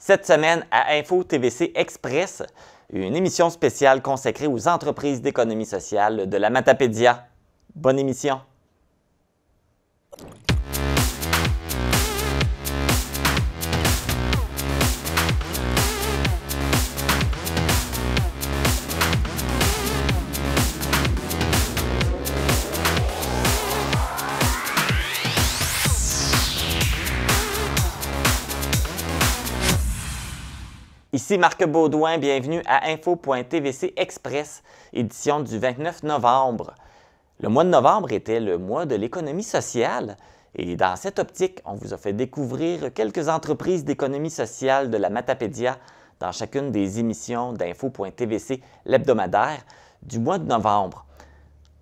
Cette semaine à Info TVC Express, une émission spéciale consacrée aux entreprises d'économie sociale de la Matapédia. Bonne émission! Ici Marc Baudouin, bienvenue à Info.tvc Express, édition du 29 novembre. Le mois de novembre était le mois de l'économie sociale et dans cette optique, on vous a fait découvrir quelques entreprises d'économie sociale de la Matapédia dans chacune des émissions d'Info.tvc l'hebdomadaire du mois de novembre.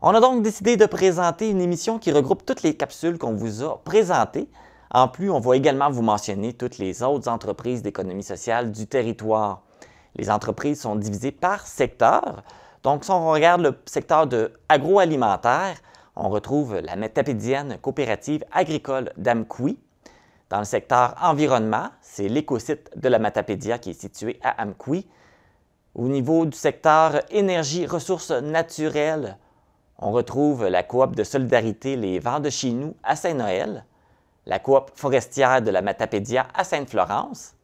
On a donc décidé de présenter une émission qui regroupe toutes les capsules qu'on vous a présentées. En plus, on va également vous mentionner toutes les autres entreprises d'économie sociale du territoire. Les entreprises sont divisées par secteur. Donc, si on regarde le secteur de agroalimentaire, on retrouve la Matapédienne coopérative agricole d'Amqui. Dans le secteur environnement, c'est l'écosite de la Matapédia qui est situé à Amqui. Au niveau du secteur énergie, ressources naturelles, on retrouve la coop de solidarité Les Vents de chez nous à Saint-Noël, la coop forestière de la Matapédia à Sainte-Florence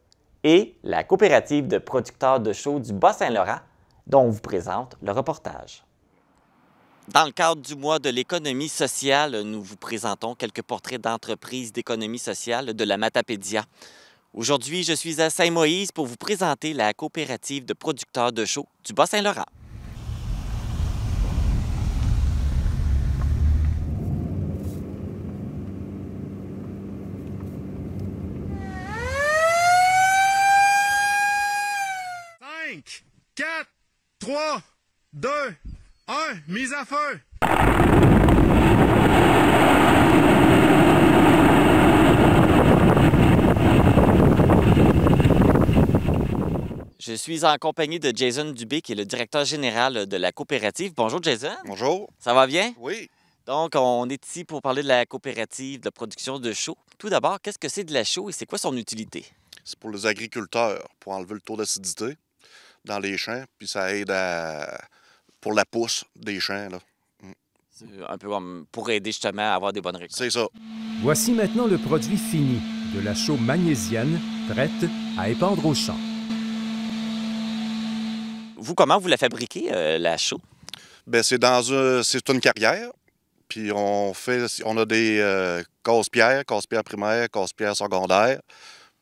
et la coopérative de producteurs de chaux du Bas-Saint-Laurent, dont on vous présente le reportage. Dans le cadre du mois de l'économie sociale, nous vous présentons quelques portraits d'entreprises d'économie sociale de la Matapédia. Aujourd'hui, je suis à Saint-Moïse pour vous présenter la coopérative de producteurs de chaux du Bas-Saint-Laurent. Cinq, 4, 3, 2, 1, mise à feu! Je suis en compagnie de Jason Dubé, qui est le directeur général de la coopérative. Bonjour Jason. Bonjour. Ça va bien? Oui. Donc, on est ici pour parler de la coopérative de production de chaux. Tout d'abord, qu'est-ce que c'est de la chaux et c'est quoi son utilité? C'est pour les agriculteurs, pour enlever le taux d'acidité dans les champs, puis ça aide pour la pousse des champs, là. C'est un peu comme pour aider justement à avoir des bonnes récoltes. C'est ça. Voici maintenant le produit fini de la chaux magnésienne, prête à épandre au champ. Vous, comment vous la fabriquez, la chaux? Bien, c'est une carrière, puis on a des casse-pierres primaires, casse-pierres secondaires,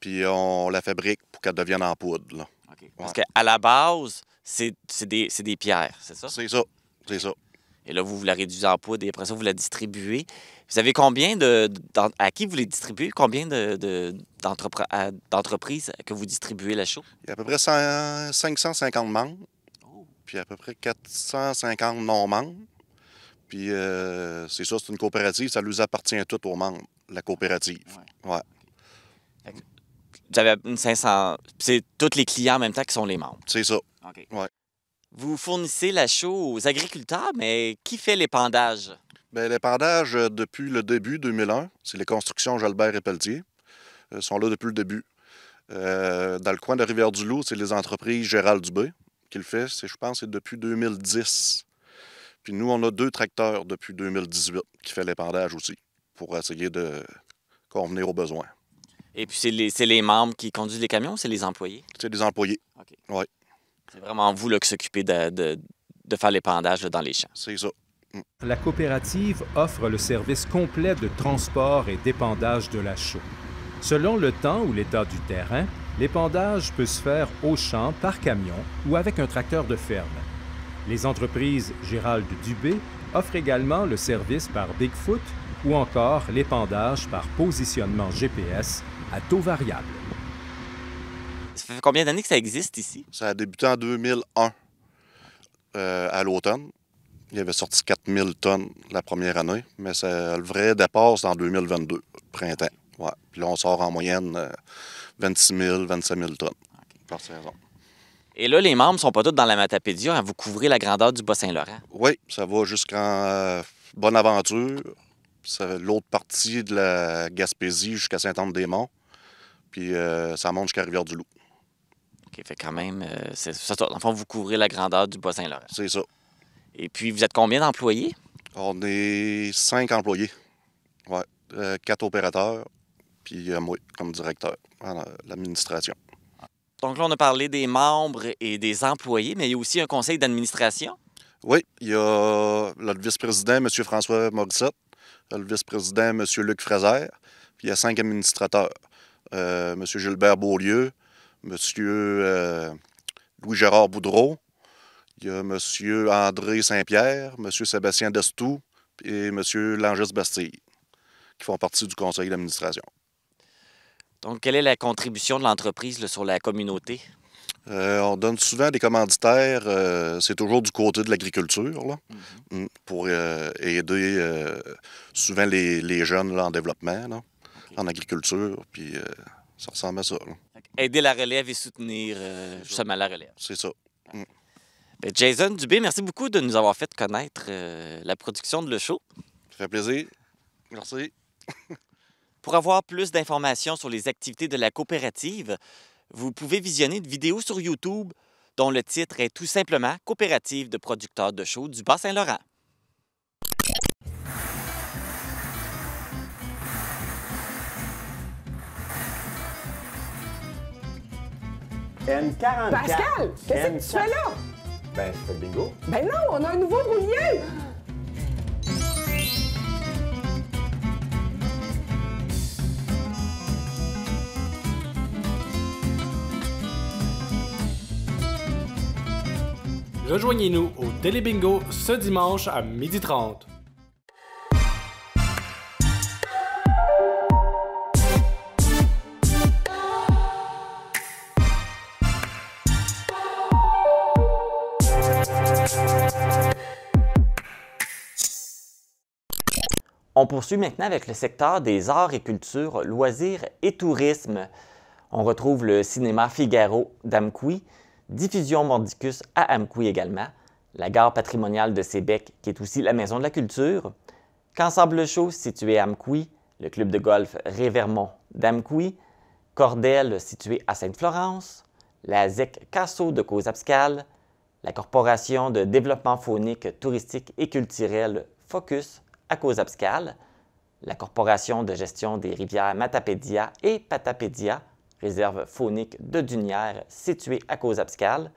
puis on la fabrique pour qu'elle devienne en poudre, là. Okay. Parce qu'à la base, c'est des pierres, c'est ça? C'est ça, c'est ça. Et là, vous la réduisez en poudre et après ça, vous la distribuez. Vous savez combien à qui vous les distribuez? Combien d'entreprises que vous distribuez la chaux? Il y a à peu près 550 membres, puis à peu près 450 non-membres. Puis c'est ça, c'est une coopérative, ça nous appartient tout aux membres, la coopérative. Ouais. Vous avez une 500... C'est tous les clients en même temps qui sont les membres? C'est ça. OK. Ouais. Vous fournissez la chaux aux agriculteurs, mais qui fait l'épandage? Bien, l'épandage, depuis le début, 2001, c'est les constructions Jalbert et Pelletier. Ils sont là depuis le début. Dans le coin de Rivière-du-Loup, c'est les entreprises Gérald Dubé qui le fait. Je pense que c'est depuis 2010. Puis nous, on a 2 tracteurs depuis 2018 qui fait l'épandage aussi, pour essayer de convenir aux besoins. Et puis c'est les membres qui conduisent les camions ou c'est les employés? C'est des employés. OK. Oui. C'est vraiment vous là, qui s'occupez de faire l'épandage dans les champs. C'est ça. La coopérative offre le service complet de transport et d'épandage de la chaux. Selon le temps ou l'état du terrain, l'épandage peut se faire au champ, par camion ou avec un tracteur de ferme. Les entreprises Gérald Dubé offrent également le service par Bigfoot ou encore l'épandage par positionnement GPS à taux variable. Ça fait combien d'années que ça existe ici? Ça a débuté en 2001, à l'automne. Il y avait sorti 4000 tonnes la première année, mais le vrai départ, c'est en 2022, printemps. Ouais. Puis là, on sort en moyenne 26 000, 25 000 tonnes par saison. Et là, les membres ne sont pas tous dans la Matapédia. Vous couvrez la grandeur du Bas-Saint-Laurent. Oui, ça va jusqu'en Bonaventure. L'autre partie de la Gaspésie jusqu'à Saint-Anne-des-Monts. Puis ça monte jusqu'à Rivière-du-Loup. OK, fait quand même, c'est ça. Dans le fond, vous couvrez la grandeur du Bas-Saint-Laurent. C'est ça. Et puis, vous êtes combien d'employés? On est 5 employés. Ouais. 4 opérateurs, puis moi, comme directeur en l'administration. Donc là, on a parlé des membres et des employés, mais il y a aussi un conseil d'administration. Oui, il y a le vice-président, M. François Morissette, le vice-président, M. Luc Fraser, puis il y a 5 administrateurs. M. Gilbert Beaulieu, M. Louis-Gérard Boudreau, il y a M. André Saint-Pierre, M. Sébastien Destou et M. Langis-Bastille, qui font partie du conseil d'administration. Donc, quelle est la contribution de l'entreprise là, sur la communauté? On donne souvent des commanditaires, c'est toujours du côté de l'agriculture, là, pour aider souvent les jeunes là, en développement, là, en agriculture, puis ça ressemble à ça. Là. Aider la relève et soutenir justement la relève. C'est ça. Bien, Jason Dubé, merci beaucoup de nous avoir fait connaître la production de Le Show. Ça fait plaisir. Merci. Pour avoir plus d'informations sur les activités de la coopérative, vous pouvez visionner une vidéo sur YouTube dont le titre est tout simplement « Coopérative de producteurs de show du Bas-Saint-Laurent ». N44. Pascal, qu'est-ce que tu fais là? Ben, je fais le bingo. Ben non, on a un nouveau roulier! Rejoignez-nous au Télébingo ce dimanche à 12h30. On poursuit maintenant avec le secteur des arts et cultures, loisirs et tourisme. On retrouve le cinéma Figaro d'Amqui, Diffusion Mordicus à Amqui également, la gare patrimoniale de Sébec, qui est aussi la maison de la culture, Qu'ensemble Show situé à Amqui, le club de golf Révermont d'Amqui, Cordel situé à Sainte-Florence, la ZEC Casso de Cozapscal, la Corporation de développement faunique, touristique et culturel Focus à Cozapscal, la Corporation de gestion des rivières Matapédia et Patapédia, réserve faunique de Dunière située à Cozapscal,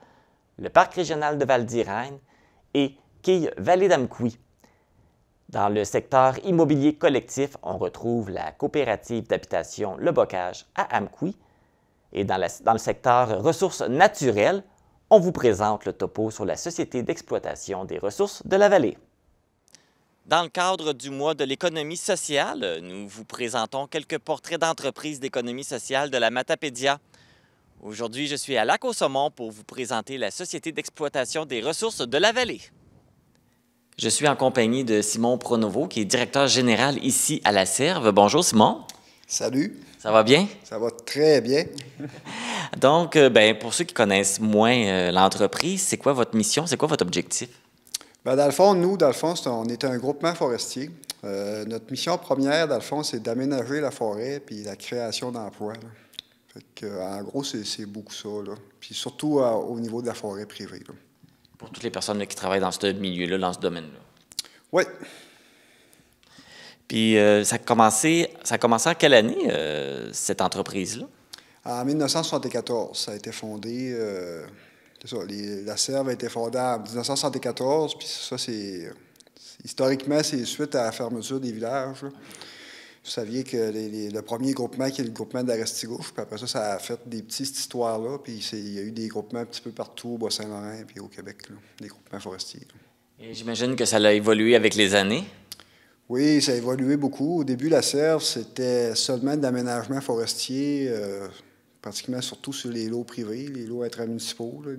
le Parc régional de Val-d'Irène et Quilles Vallée d'Amqui. Dans le secteur immobilier collectif, on retrouve la coopérative d'habitation Le Bocage à Amqui. Et dans le secteur ressources naturelles, on vous présente le topo sur la Société d'exploitation des ressources de la vallée. Dans le cadre du mois de l'économie sociale, nous vous présentons quelques portraits d'entreprises d'économie sociale de la Matapédia. Aujourd'hui, je suis à Lac-au-Saumon pour vous présenter la Société d'exploitation des ressources de la vallée. Je suis en compagnie de Simon Pronovo, qui est directeur général ici à la Serve. Bonjour Simon. Salut. Ça va bien? Ça va très bien. Donc, pour ceux qui connaissent moins l'entreprise, c'est quoi votre mission? C'est quoi votre objectif? Bien, dans le fond, on est un groupement forestier. Notre mission première, dans le fond, c'est d'aménager la forêt puis la création d'emplois. En gros, c'est beaucoup ça. Là. Puis surtout au niveau de la forêt privée. Là. Pour toutes les personnes là, qui travaillent dans ce milieu-là, dans ce domaine-là. Oui. Puis ça a commencé en quelle année, cette entreprise-là? En 1974, ça a été fondé. C'est ça, la Serve a été fondée en 1974, puis ça, historiquement, c'est suite à la fermeture des villages. Là. Vous saviez que le premier groupement, qui est le groupement d'Arestigouche, puis après ça, ça a fait des petites histoires-là, puis il y a eu des groupements un petit peu partout au Bas-Saint-Laurent puis au Québec, là, des groupements forestiers. Là. Et j'imagine que ça a évolué avec les années. Oui, ça a évolué beaucoup. Au début, la Serve, c'était seulement de l'aménagement forestier, pratiquement surtout sur les lots privés, les lots intramunicipaux, là,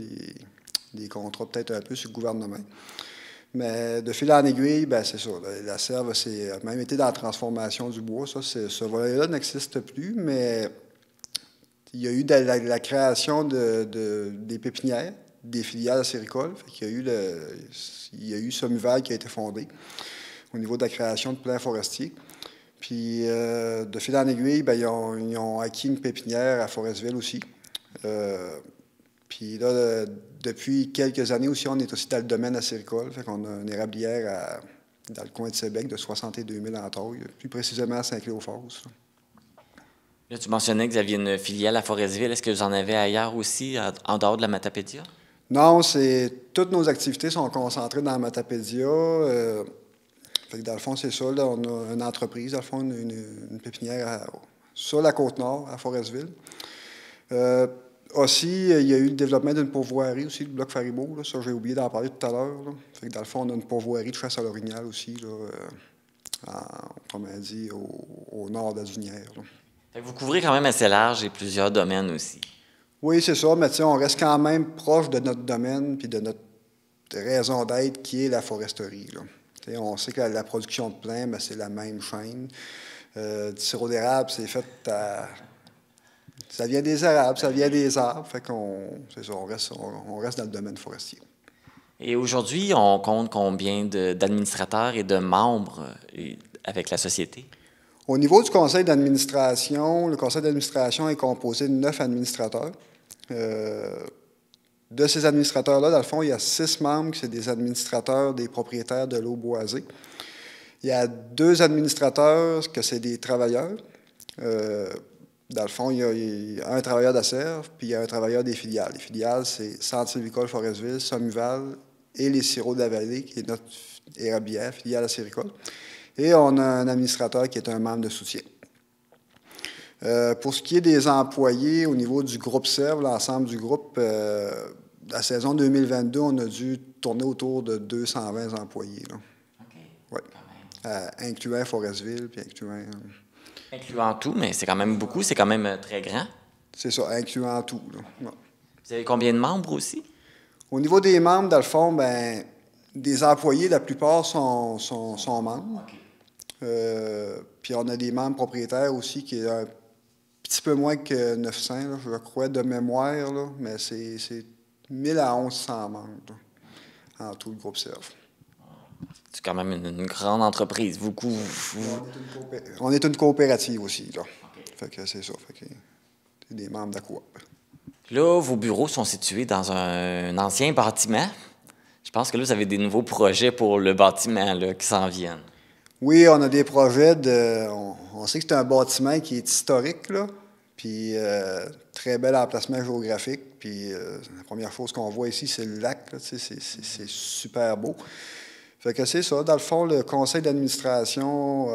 des contrats peut-être un peu sur le gouvernement. Mais de fil en aiguille, bien, c'est ça. La Serve a même été dans la transformation du bois. Ça, ce volet-là n'existe plus, mais il y a eu la création des pépinières, des filiales acéricoles. Il y a eu Somuval qui a été fondé au niveau de la création de plans forestiers. Puis, de fil en aiguille, bien, ils ont acquis une pépinière à Forestville aussi. Puis là, depuis quelques années aussi, on est aussi dans le domaine acéricole. Fait qu'on a une érablière dans le coin de Sébec de 62 000 entailles, plus précisément à Saint-Cléophas. Là, tu mentionnais que vous aviez une filiale à Forestville. Est-ce que vous en avez ailleurs aussi, en dehors de la Matapédia? Non, toutes nos activités sont concentrées dans la Matapédia. Fait que dans le fond, c'est ça. Là, on a une entreprise, dans le fond, une pépinière sur la Côte-Nord, à Forestville. Aussi, il y a eu le développement d'une pourvoirie aussi, le bloc Faribault. Là, ça, j'ai oublié d'en parler tout à l'heure. Fait que dans le fond, on a une pourvoirie de chasse à l'orignal aussi, là, comme on dit, au nord d'Asunière. Vous couvrez quand même assez large et plusieurs domaines aussi. Oui, c'est ça, mais on reste quand même proche de notre domaine puis de notre raison d'être qui est la foresterie. Là. On sait que la production de plants, ben, c'est la même chaîne. Du sirop d'érable, c'est fait à... Ça vient des érables, ça vient des arbres. Fait c'est ça, on reste dans le domaine forestier. Et aujourd'hui, on compte combien d'administrateurs et de membres avec la société? Au niveau du conseil d'administration, le conseil d'administration est composé de 9 administrateurs. De ces administrateurs-là, dans le fond, il y a 6 membres qui sont des administrateurs des propriétaires de l'eau boisée. Il y a 2 administrateurs que c'est des travailleurs. Dans le fond, il y a un travailleur d'Acerve, puis il y a un travailleur des filiales. Les filiales, c'est Centre sylvicole Forestville, Sommuval et les sirops de la vallée, qui est notre érablière, filiale acéricole. Et on a un administrateur qui est un membre de soutien. Pour ce qui est des employés, au niveau du groupe Serve, l'ensemble du groupe, la saison 2022, on a dû tourner autour de 220 employés. Là. OK. Ouais. Incluant Forestville, puis incluant... Incluant tout, mais c'est quand même beaucoup, c'est quand même très grand. C'est ça, incluant tout. Là. Ouais. Vous avez combien de membres aussi? Au niveau des membres, dans le fond, ben, des employés, la plupart sont membres. Okay. Puis on a des membres propriétaires aussi qui est un petit peu moins que 900, là, je crois, de mémoire, là, mais c'est 1000 à 1100 membres là, en tout le groupe Serve. C'est quand même une grande entreprise. On est une coopérative aussi. Là. Okay. Fait que c'est ça. Fait que c'est des membres de la coop. Là, vos bureaux sont situés dans un ancien bâtiment. Je pense que là, vous avez des nouveaux projets pour le bâtiment là, qui s'en viennent. Oui, on a des projets on sait que c'est un bâtiment qui est historique, là. Puis très bel emplacement géographique. Puis la première chose qu'on voit ici, c'est le lac. Là, c'est super beau. Fait que c'est ça. Dans le fond, le conseil d'administration,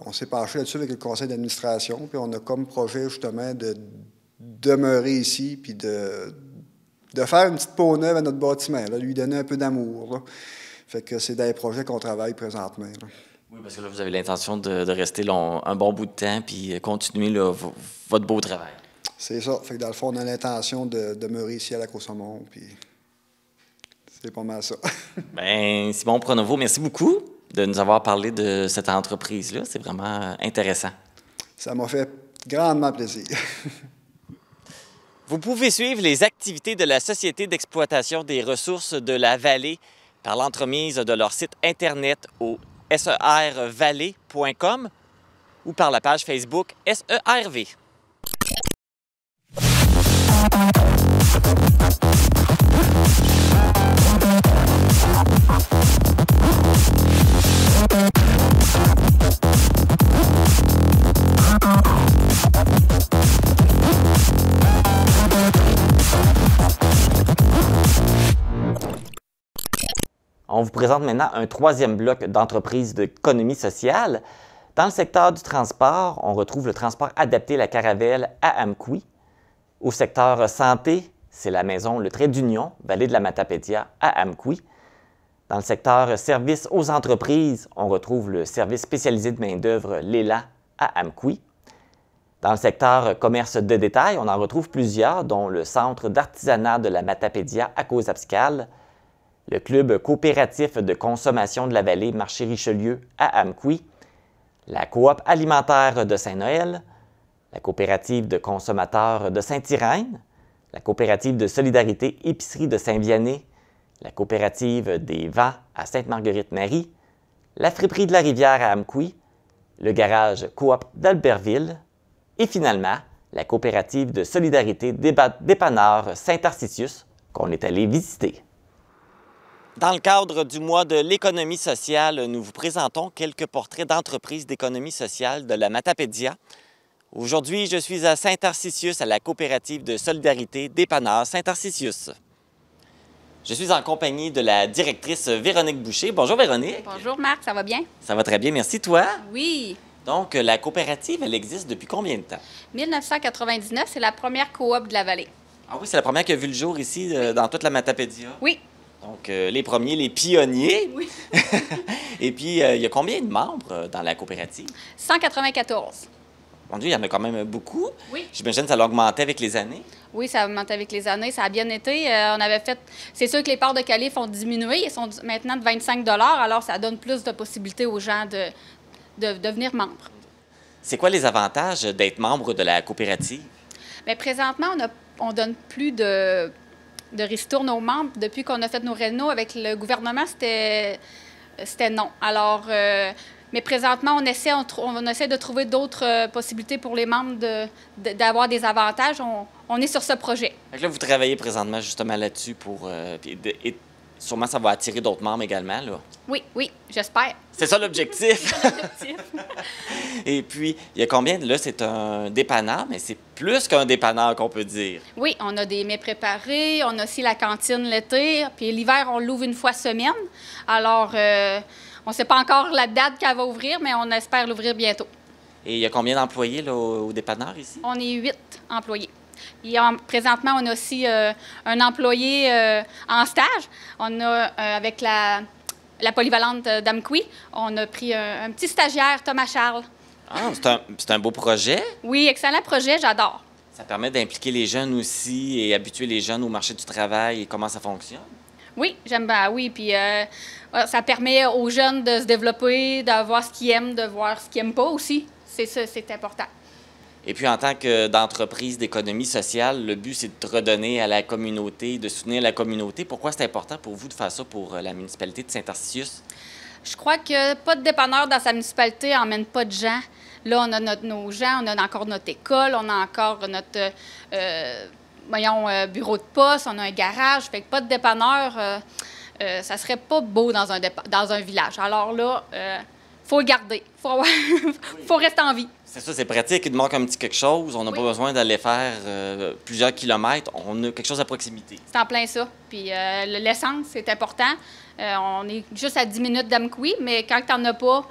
on s'est penché là-dessus avec le conseil d'administration, puis on a comme projet, justement, de demeurer ici, puis de faire une petite peau neuve à notre bâtiment, là, lui donner un peu d'amour. Là. Fait que c'est dans les projets qu'on travaille présentement. Là. Oui, parce que là, vous avez l'intention de rester là, un bon bout de temps, puis continuer là, votre beau travail. C'est ça. Fait que dans le fond, on a l'intention de demeurer ici à la Côte-Saumon, puis... C'est pas mal ça. Bien, Simon Pronovo, merci beaucoup de nous avoir parlé de cette entreprise-là. C'est vraiment intéressant. Ça m'a fait grandement plaisir. Vous pouvez suivre les activités de la Société d'exploitation des ressources de la vallée par l'entremise de leur site Internet au servalley.com ou par la page Facebook SERV. On vous présente maintenant un troisième bloc d'entreprises d'économie sociale. Dans le secteur du transport, on retrouve le transport adapté La Caravelle à Amqui. Au secteur santé, c'est la maison Le Trait d'Union, vallée de la Matapédia à Amqui. Dans le secteur services aux entreprises, on retrouve le service spécialisé de main-d'œuvre Léla à Amqui. Dans le secteur commerce de détail, on en retrouve plusieurs, dont le Centre d'artisanat de la Matapédia à Causse-Abscale, le Club coopératif de consommation de la vallée Marché Richelieu à Amqui, la Coop alimentaire de Saint-Noël, la coopérative de consommateurs de Saint-Irène, la coopérative de solidarité épicerie de Saint-Vianney, la coopérative des Vents à Sainte-Marguerite-Marie, la friperie de la Rivière à Amqui, le garage Coop d'Albertville et finalement la coopérative de solidarité dépanneur Saint-Tarcisius qu'on est allé visiter. Dans le cadre du mois de l'économie sociale, nous vous présentons quelques portraits d'entreprises d'économie sociale de la Matapédia. Aujourd'hui, je suis à Saint-Tarcisius, à la coopérative de solidarité dépanneur Saint-Tarcisius. Je suis en compagnie de la directrice Véronique Boucher. Bonjour Véronique. Bonjour Marc, ça va bien? Ça va très bien, merci. Toi? Oui. Donc, la coopérative, elle existe depuis combien de temps? 1999, c'est la première coop de la vallée. Ah oui, c'est la première qui a vu le jour ici, dans toute la Matapédia. Oui. Donc, les premiers, les pionniers. Oui. Et puis, il y a combien de membres dans la coopérative? 194. Mon Dieu, il y en a quand même beaucoup. Oui. J'imagine que ça a augmenté avec les années. Oui, ça a augmenté avec les années. Ça a bien été. On avait fait... C'est sûr que les parts de calife ont diminué. Ils sont maintenant de 25 $. Alors, ça donne plus de possibilités aux gens de devenir membres. C'est quoi les avantages d'être membre de la coopérative? Bien, présentement, on donne plus de ristournes aux membres. Depuis qu'on a fait nos rénaux avec le gouvernement, c'était non. Alors, mais présentement, on essaie de trouver d'autres possibilités pour les membres d'avoir des avantages. On est sur ce projet. Fait que là, vous travaillez présentement justement là-dessus pour... et sûrement, ça va attirer d'autres membres également, là. Oui, j'espère. C'est ça l'objectif. C'est l'objectif. Et puis, il y a combien? Là, c'est un dépanneur, mais c'est plus qu'un dépanneur qu'on peut dire. Oui, on a des mets préparés, on a aussi la cantine l'été, puis l'hiver, on l'ouvre une fois semaine. Alors, on ne sait pas encore la date qu'elle va ouvrir, mais on espère l'ouvrir bientôt. Et il y a combien d'employés là, au dépanneur ici? On est 8 employés. Et présentement, on a aussi un employé en stage. On a, avec la polyvalente d'Amqui, on a pris un petit stagiaire, Thomas Charles. Ah, c'est un beau projet. Oui, excellent projet, j'adore. Ça permet d'impliquer les jeunes aussi et habituer les jeunes au marché du travail et comment ça fonctionne. Oui, j'aime bien, oui. Puis ça permet aux jeunes de se développer, de voir ce qu'ils aiment, de voir ce qu'ils n'aiment pas aussi. C'est ça, c'est important. Et puis, en tant d'entreprise d'économie sociale, le but, c'est de redonner à la communauté, de soutenir la communauté. Pourquoi c'est important pour vous de faire ça pour la municipalité de Saint-Tarcisius? Je crois que pas de dépanneur dans sa municipalité n'emmène pas de gens. Là, on a nos gens, on a encore notre école, on a encore notre bureau de poste, on a un garage. Fait que pas de dépanneur, ça serait pas beau dans un village. Alors là, faut le garder. Faut rester en vie. C'est ça, c'est pratique. Il te manque un petit quelque chose. On n'a pas besoin d'aller faire plusieurs kilomètres. On a quelque chose à proximité. C'est en plein ça. Puis l'essence, c'est important. On est juste à 10 minutes d'Amqui, mais quand tu n'en as pas,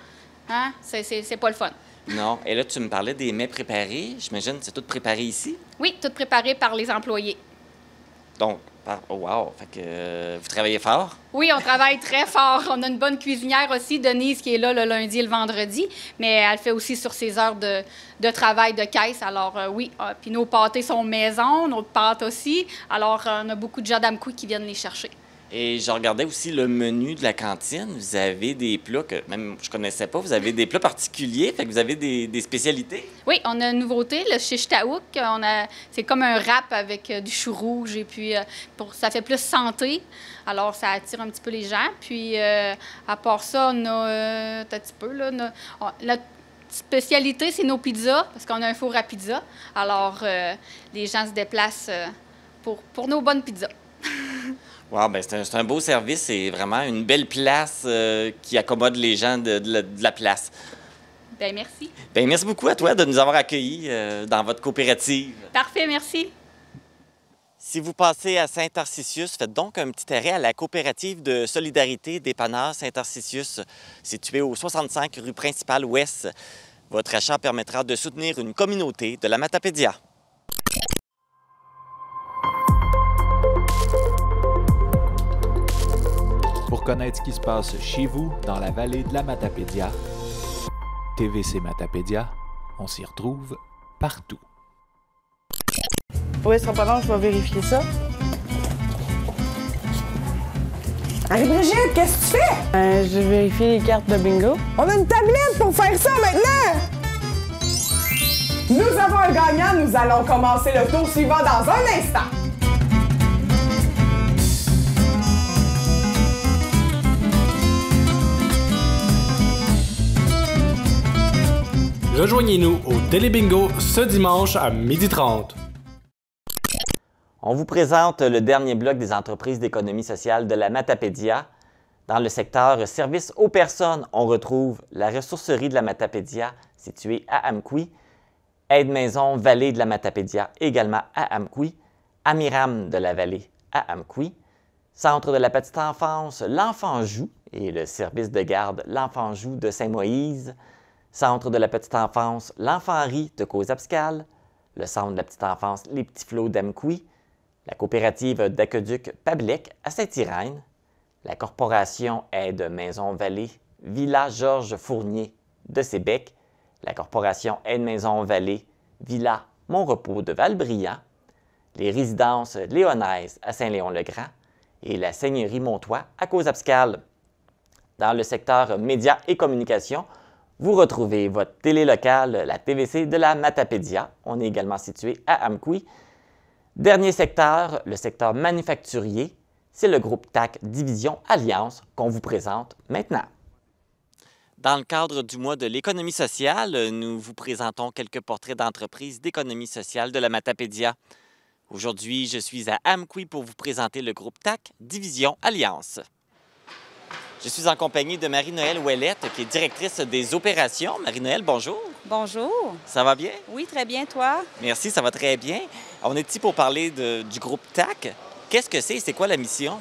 hein, c'est pas le fun. Non. Et là, tu me parlais des mets préparés. J'imagine que c'est tout préparé ici? Oui, tout préparé par les employés. Donc, oh wow! Fait que vous travaillez fort? Oui, on travaille très fort. On a une bonne cuisinière aussi, Denise, qui est là le lundi et le vendredi, mais elle fait aussi sur ses heures de travail de caisse. Alors oui, puis nos pâtés sont maison, notre pâte aussi. Alors, on a beaucoup de gens d'Amqui qui viennent les chercher. Et je regardais aussi le menu de la cantine. Vous avez des plats que même je connaissais pas. Vous avez des plats particuliers, fait que vous avez des spécialités? Oui, on a une nouveauté, le shish taouk. C'est comme un wrap avec du chou rouge et puis ça fait plus santé. Alors, ça attire un petit peu les gens. Puis, à part ça, on a un petit peu, là, la spécialité, c'est nos pizzas, parce qu'on a un four à pizza. Alors, les gens se déplacent pour nos bonnes pizzas. Wow, bien, c'est un beau service. C'est vraiment une belle place qui accommode les gens de la place. Bien, merci. Bien, merci beaucoup à toi de nous avoir accueillis dans votre coopérative. Parfait, merci. Si vous passez à Saint-Tarcisius, faites donc un petit arrêt à la coopérative de solidarité dépanneur Saint-Tarcisius, située au 65 rue principale ouest. Votre achat permettra de soutenir une communauté de la Matapédia. Pour connaître ce qui se passe chez vous, dans la vallée de la Matapédia, TVC Matapédia, on s'y retrouve partout. Oui, ce sera pas long, je vais vérifier ça. Marie-Brigitte, qu'est-ce que tu fais? Je vérifie les cartes de bingo. On a une tablette pour faire ça maintenant! Nous avons un gagnant, nous allons commencer le tour suivant dans un instant. Rejoignez-nous au Télébingo ce dimanche à 12h30. On vous présente le dernier bloc des entreprises d'économie sociale de la Matapédia. Dans le secteur services aux personnes, on retrouve la ressourcerie de la Matapédia située à Amqui, Aide-maison Vallée de la Matapédia également à Amqui, Amiram de la Vallée à Amqui, Centre de la petite enfance L'Enfant Joue et le service de garde L'Enfant Joue de Saint-Moïse, Centre de la petite enfance L'Enfant Rit de Cozapscal, le Centre de la petite enfance Les Petits Flots d'Amqui, la coopérative d'aqueduc Pablec à Saint-Irène, la corporation Aide-maison Vallée Villa Georges Fournier de Sébec, la corporation Aide-maison Vallée Villa Montrepos de Valbriand, les résidences Léonaises à Saint-Léon-le-Grand et la seigneurie Montois à Cozapscal. Dans le secteur médias et communications, vous retrouvez votre télé locale, la TVC de la Matapédia. On est également situé à Amqui. Dernier secteur, le secteur manufacturier, c'est le groupe TAC Division Alliance qu'on vous présente maintenant. Dans le cadre du mois de l'économie sociale, nous vous présentons quelques portraits d'entreprises d'économie sociale de la Matapédia. Aujourd'hui, je suis à Amqui pour vous présenter le groupe TAC Division Alliance. Je suis en compagnie de Marie-Noëlle Ouellette, qui est directrice des opérations. Marie-Noëlle, bonjour. Bonjour. Ça va bien? Oui, très bien, toi? Merci, ça va très bien. On est ici pour parler du groupe TAC. Qu'est-ce que c'est? C'est quoi la mission?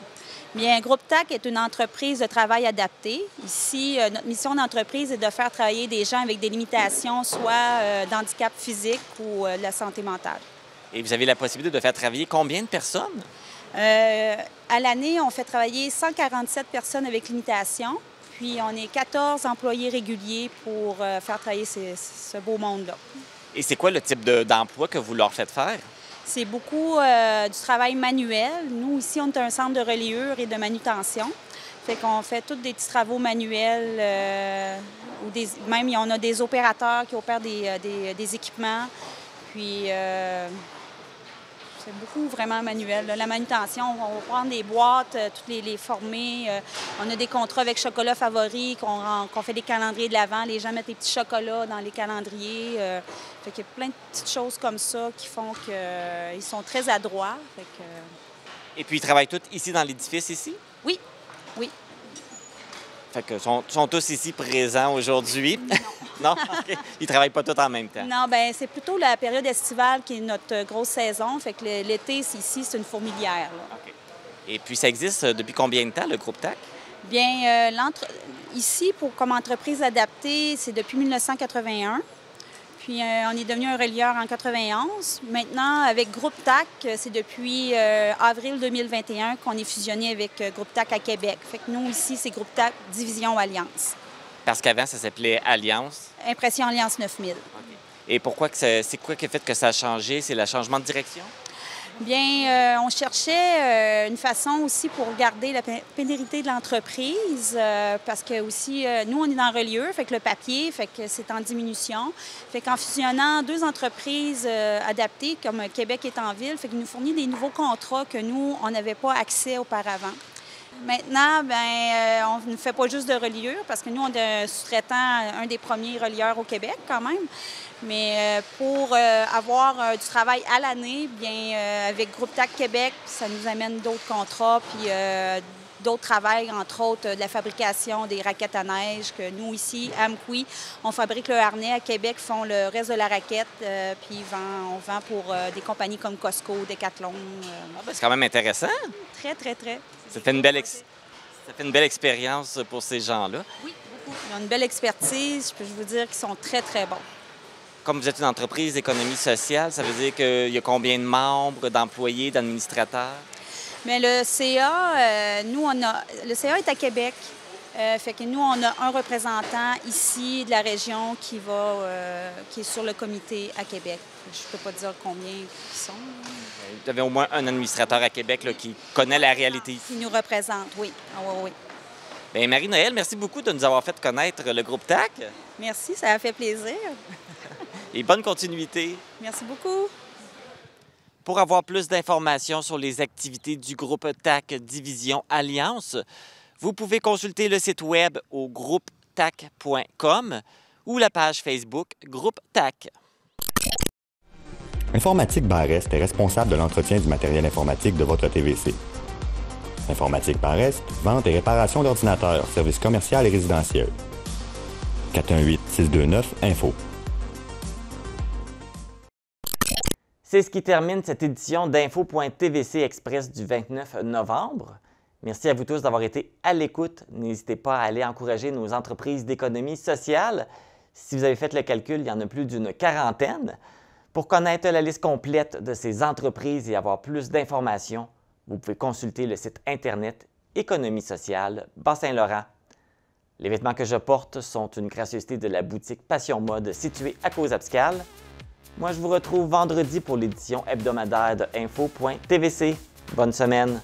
Bien, Groupe TAC est une entreprise de travail adapté. Ici, notre mission d'entreprise est de faire travailler des gens avec des limitations, soit d'handicap physique ou de la santé mentale. Et vous avez la possibilité de faire travailler combien de personnes? À l'année, on fait travailler 147 personnes avec limitation, puis on est 14 employés réguliers pour faire travailler ce beau monde-là. Et c'est quoi le type d'emploi que vous leur faites faire? C'est beaucoup du travail manuel. Nous, ici, on est un centre de reliure et de manutention. Fait qu'on fait tous des petits travaux manuels, même on a des opérateurs qui opèrent des équipements. Puis c'est beaucoup vraiment manuel. La manutention, on va prendre des boîtes, toutes les former. On a des contrats avec Chocolat Favori, qu'on fait des calendriers de l'Avent. Les gens mettent des petits chocolats dans les calendriers. Fait qu'il y a plein de petites choses comme ça qui font qu'ils sont très adroits. Fait que... Et puis, ils travaillent tous ici dans l'édifice ici? Oui, oui. Fait que sont tous ici présents aujourd'hui? Non? Okay. Ils ne travaillent pas tous en même temps? Non, bien, c'est plutôt la période estivale qui est notre grosse saison. Fait que l'été, ici, c'est une fourmilière. Là. OK. Et puis, ça existe depuis combien de temps, le groupe TAC? Bien, ici, comme entreprise adaptée, c'est depuis 1981. Puis, on est devenu un relieur en 91. Maintenant, avec Groupe TAC, c'est depuis avril 2021 qu'on est fusionné avec Groupe TAC à Québec. Fait que nous, ici, c'est Groupe TAC Division Alliance. Parce qu'avant, ça s'appelait Alliance? Impression Alliance 9000. Okay. Et pourquoi c'est quoi qui a fait que ça a changé? C'est le changement de direction? Bien, on cherchait une façon aussi pour garder la pérennité de l'entreprise, parce que aussi, nous, on est dans reliure, fait que le papier, fait que c'est en diminution. Fait qu'en fusionnant deux entreprises adaptées, comme Québec est en ville, fait qu'il nous fournit des nouveaux contrats que nous, on n'avait pas accès auparavant. Maintenant, bien, on ne fait pas juste de reliure, parce que nous, on est un sous-traitant, un des premiers relieurs au Québec quand même. Mais pour avoir du travail à l'année, bien, avec Groupe TAC Québec, ça nous amène d'autres contrats, puis d'autres travails, entre autres de la fabrication des raquettes à neige, que nous, ici, à Amqui, on fabrique le harnais. À Québec, font le reste de la raquette, puis on vend pour des compagnies comme Costco, Decathlon. C'est quand même intéressant. Très, très, très. Ça fait une belle expérience pour ces gens-là. Oui, beaucoup. Ils ont une belle expertise. Je peux vous dire qu'ils sont très, très bons. Comme vous êtes une entreprise d'économie sociale, ça veut dire qu'il y a combien de membres, d'employés, d'administrateurs? Mais le CA, le CA est à Québec. Fait que nous, on a un représentant ici de la région qui est sur le comité à Québec. Je ne peux pas dire combien ils sont. Vous avez au moins un administrateur à Québec là, qui connaît la réalité. Qui nous représente, oui. Oui. Bien, Marie-Noëlle, merci beaucoup de nous avoir fait connaître le groupe TAC. Merci, ça a fait plaisir. Et bonne continuité. Merci beaucoup. Pour avoir plus d'informations sur les activités du groupe TAC Division Alliance, vous pouvez consulter le site web au groupetac.com ou la page Facebook Groupe TAC. Informatique Bar-Est est responsable de l'entretien du matériel informatique de votre TVC. Informatique Bar-Est, vente et réparation d'ordinateurs, services commerciaux et résidentiels. 418-629-INFO. C'est ce qui termine cette édition d'Info.tvc Express du 29 novembre. Merci à vous tous d'avoir été à l'écoute. N'hésitez pas à aller encourager nos entreprises d'économie sociale. Si vous avez fait le calcul, il y en a plus d'une quarantaine. Pour connaître la liste complète de ces entreprises et avoir plus d'informations, vous pouvez consulter le site Internet Économie sociale Bas-Saint-Laurent. Les vêtements que je porte sont une gracieuseté de la boutique Passion Mode située à Causa-Abscale. Moi, je vous retrouve vendredi pour l'édition hebdomadaire de Info.tvc. Bonne semaine!